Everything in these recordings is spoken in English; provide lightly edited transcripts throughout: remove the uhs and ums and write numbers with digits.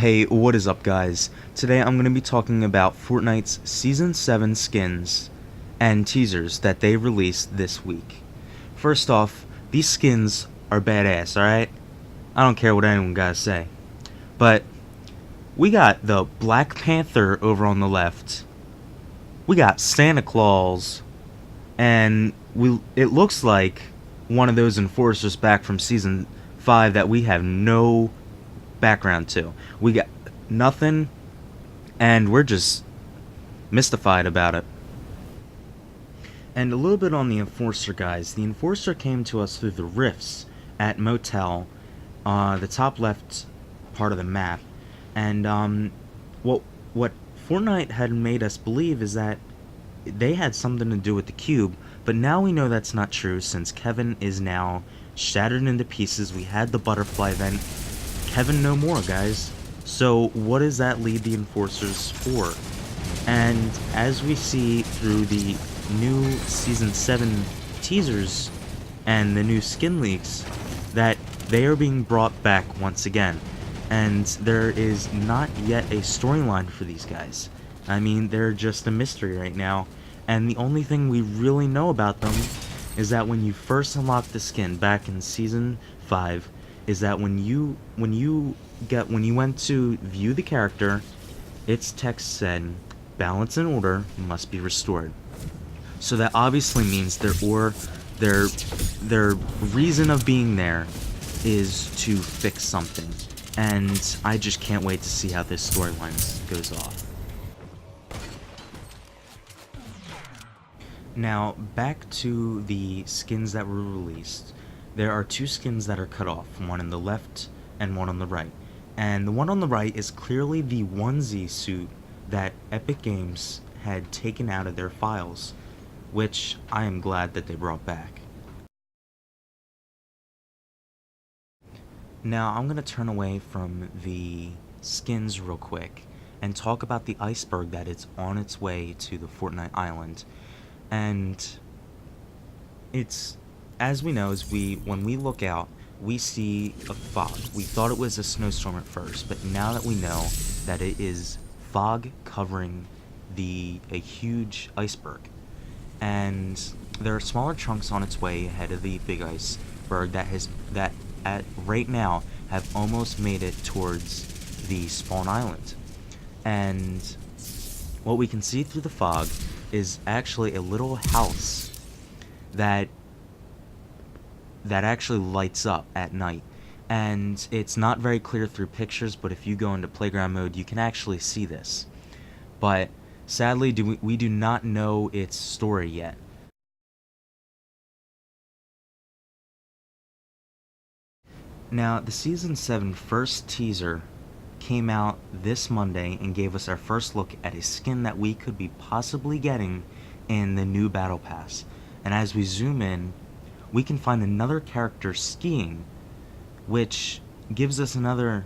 Hey, what is up guys? Today I'm going to be talking about Fortnite's Season 7 skins and teasers that they released this week. First off, these skins are badass, alright? I don't care what anyone gotta say. But we got the Black Panther over on the left. We got Santa Claus. And it looks like one of those enforcers back from Season 5 that we have no background to. We got nothing, and we're just mystified about it. And a little bit on the Enforcer, guys. The Enforcer came to us through the rifts at Motel, the top left part of the map. And what Fortnite had made us believe is that they had something to do with the cube, but now we know that's not true since Kevin is now shattered into pieces. We had the butterfly event. Kevin no more, guys. So what does that lead the Enforcers for? And as we see through the new Season 7 teasers and the new skin leaks, that they are being brought back once again. And there is not yet a storyline for these guys. I mean, they're just a mystery right now. And the only thing we really know about them is that when you first unlock the skin back in Season 5, is that when you went to view the character, its text said, "Balance and order must be restored." So that obviously means their reason of being there is to fix something, and I just can't wait to see how this storyline goes off. Now back to the skins that were released. There are two skins that are cut off, one on the left and one on the right. And the one on the right is clearly the onesie suit that Epic Games had taken out of their files, which I am glad that they brought back. Now I'm going to turn away from the skins real quick and talk about the iceberg that is on its way to the Fortnite island. And it's, as we know, when we look out, we see a fog. We thought it was a snowstorm at first, but now that we know that it is fog covering a huge iceberg. And there are smaller chunks on its way ahead of the big iceberg that right now have almost made it towards the spawn island. And what we can see through the fog is actually a little house that actually lights up at night. And it's not very clear through pictures, but if you go into playground mode, you can actually see this. But sadly, we do not know its story yet. Now, the Season 7 first teaser came out this Monday and gave us our first look at a skin that we could be possibly getting in the new Battle Pass. And as we zoom in, we can find another character skiing, which gives us another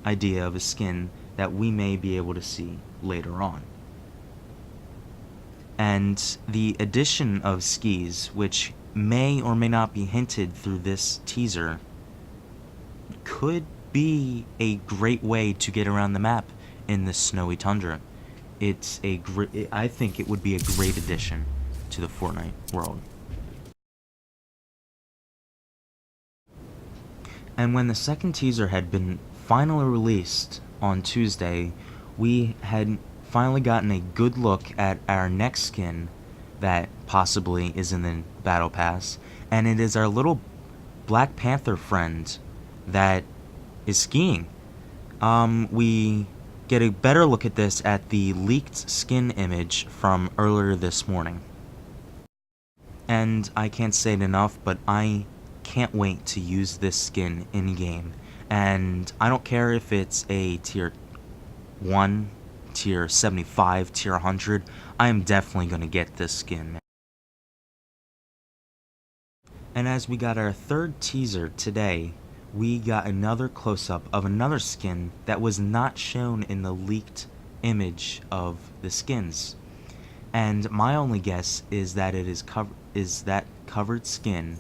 idea of a skin that we may be able to see later on. And the addition of skis, which may or may not be hinted through this teaser, could be a great way to get around the map in the snowy tundra. I think it would be a great addition to the Fortnite world. And when the second teaser had been finally released on Tuesday, we had finally gotten a good look at our next skin that possibly is in the Battle Pass, and it is our little Black Panther friend that is skiing. We get a better look at this at the leaked skin image from earlier this morning. And I can't say it enough, but I can't wait to use this skin in-game. And I don't care if it's a tier 1, tier 75, tier 100, I am definitely going to get this skin. And as we got our third teaser today, we got another close-up of another skin that was not shown in the leaked image of the skins. And my only guess is that it is that covered skin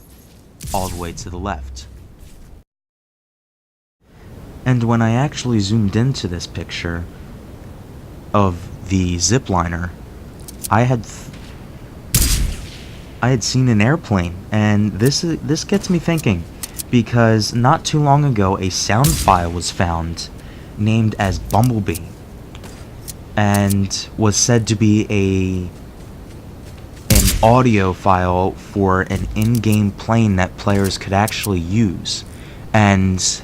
all the way to the left. And when I actually zoomed into this picture of the zipliner, I had seen an airplane, and this gets me thinking, because not too long ago a sound file was found named as Bumblebee, and was said to be an audio file for an in-game plane that players could actually use. And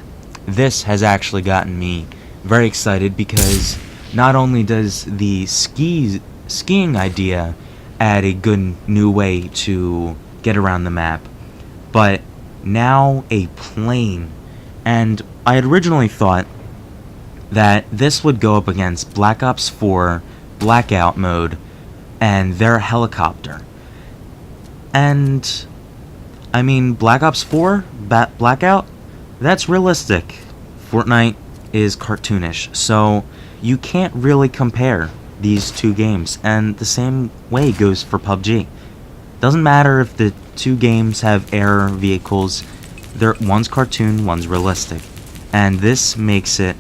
this has actually gotten me very excited, because not only does the skiing idea add a good new way to get around the map, but now a plane. And I had originally thought that this would go up against Black Ops 4 Blackout mode and their helicopter. And I mean, Black Ops 4 Blackout, that's realistic. Fortnite is cartoonish, so you can't really compare these two games, and the same way goes for PUBG. Doesn't matter if the two games have air vehicles, one's cartoon, one's realistic, and this makes it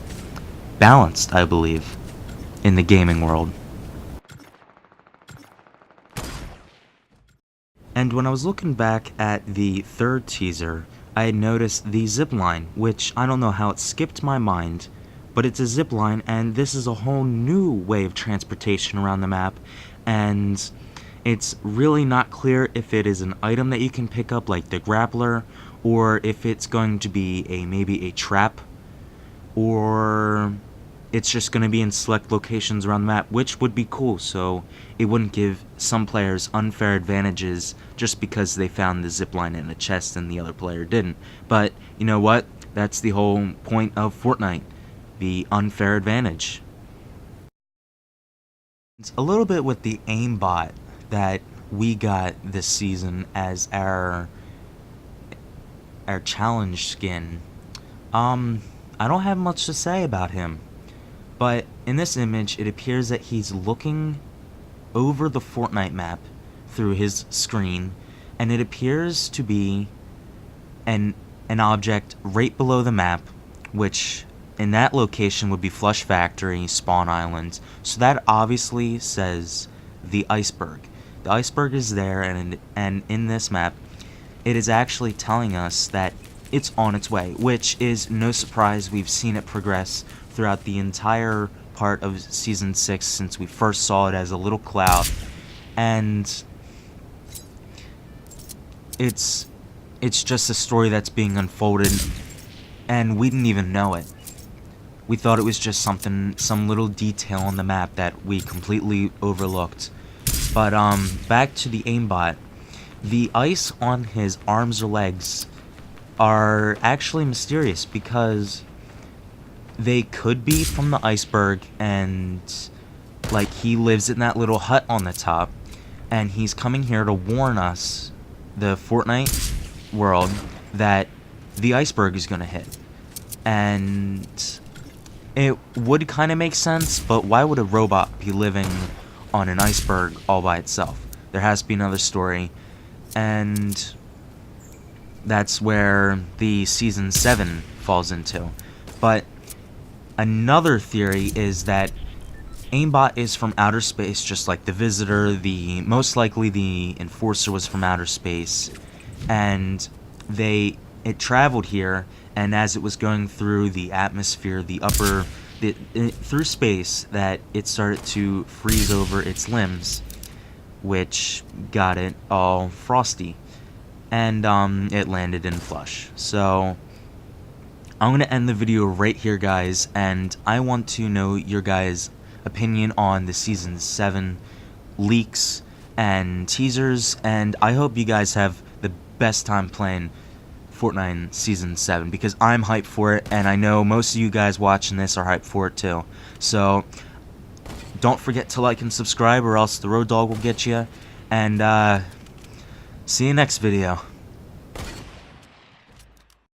balanced, I believe, in the gaming world. And when I was looking back at the third teaser, I had noticed the zipline, which I don't know how it skipped my mind, but it's a zipline, and this is a whole new way of transportation around the map, and it's really not clear if it is an item that you can pick up like the grappler, or if it's going to be maybe a trap, or it's just going to be in select locations around the map, which would be cool, so it wouldn't give some players unfair advantages just because they found the zipline in a chest and the other player didn't. But you know what? That's the whole point of Fortnite, the unfair advantage. It's a little bit with the aimbot that we got this season as our challenge skin. I don't have much to say about him, but in this image it appears that he's looking over the Fortnite map through his screen, and it appears to be an object right below the map, which in that location would be Flush Factory, Spawn Island, so that obviously says the iceberg. The iceberg is there, and in this map it is actually telling us that it's on its way, which is no surprise. We've seen it progress throughout the entire part of Season 6 since we first saw it as a little cloud, and it's just a story that's being unfolded, and we didn't even know it. We thought it was just some little detail on the map that we completely overlooked. But back to the aimbot. The ice on his arms or legs are actually mysterious, because they could be from the iceberg, and like he lives in that little hut on the top, and he's coming here to warn us, the Fortnite world, that the iceberg is gonna hit. And it would kind of make sense, but why would a robot be living on an iceberg all by itself? There has to be another story, and that's where the Season 7 falls into. But another theory is that aimbot is from outer space, just like the Visitor. Most likely the Enforcer was from outer space, and it traveled here, and as it was going through the atmosphere, through space, that it started to freeze over its limbs, which got it all frosty, and it landed in Flush. So I'm gonna end the video right here, guys, and I want to know your guys' opinion on the Season 7 leaks and teasers, and I hope you guys have the best time playing Fortnite Season 7, because I'm hyped for it, and I know most of you guys watching this are hyped for it too. So don't forget to like and subscribe, or else the road dog will get you, and see you next video.